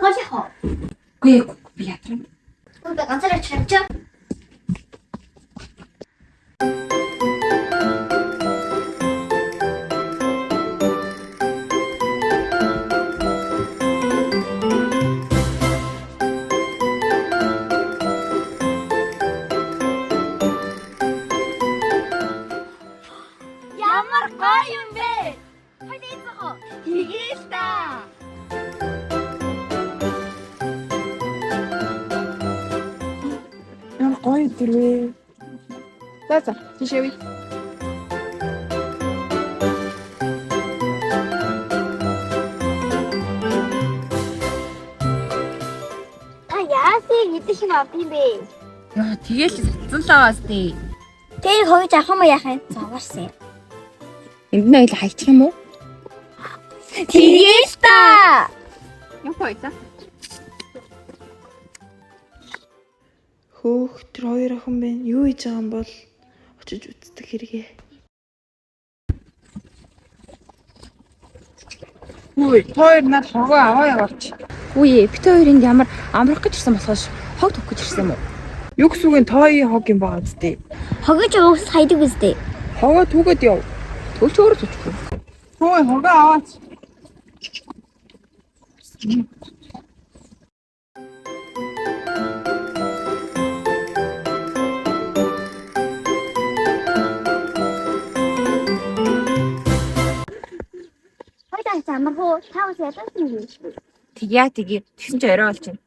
гоё яах вэ? Үгүй би ядраа. Өөдөө ганцаар очих юм чи. Ямар гоё юм бэ? Хойд ийцгоо. Хийгээл та. Ямар гоё дэрвэ. За тийшээ. Та яасыг идэх юм авд юм бэ? Яа тэгэл цацсан л байгаас тий. Тэр хойж авах юм яах юм? Заваарсан. Энд нь ойл хайчих юм уу? Хийгээл та. Яа хоёлаа. Хөөх тэр хоёр охин байна. Юу хийж байгаа юм бол очиж үздэг хэрэгээ. Үгүй хоёр над хогоо аваа яваач. Үгүй бит хоёрын ямар амрах гэж ирсэн болохоос хог төвөх гэж ирсэн юм уу? Юу гэсэн үг нь тоои хог юм байгаа зү. Хогож уус хайдаг үстэй. Хогоо түгэд яв. Төлч өөрөө зүтгэв. Хөөе хогоо аваач. Хойд амархуу таавс ядсан юм. Тэгээ. Тэгсэн чи орой болж байна.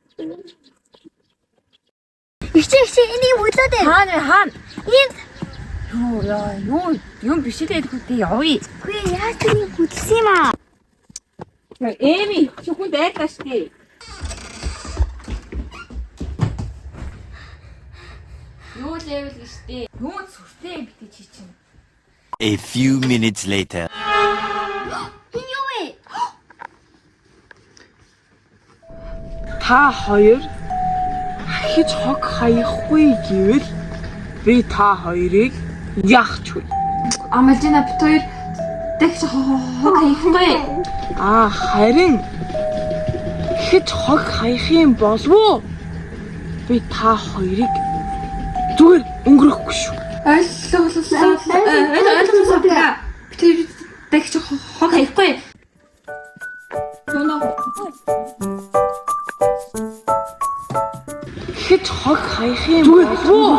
Ичээ энийг өглөөд. Хаана? Энд Юу юм биш л хэлэхдээ явъя. үгүй яаж тэнийг хөдөлсөн юм аа? Эми чүхэнд айдаш тий. Юу левел гэжтэй. Юу сүртэй битээ чи чинь. A few minutes later. Энэ юу вэ? Та хоёр хич хог хаяхгүй гэвэл би та хоёрыг яахч вэ? Амалжина бит хоёр дахиж хог хаяхгүй. Харин хич хог хаях юм болов уу? Би та хоёрыг зүгээр өнгөрөхгүй шүү. Ойлголоо. Бит хоёр дахиж хог хаяхгүй. Хич хог хаях юм болов уу?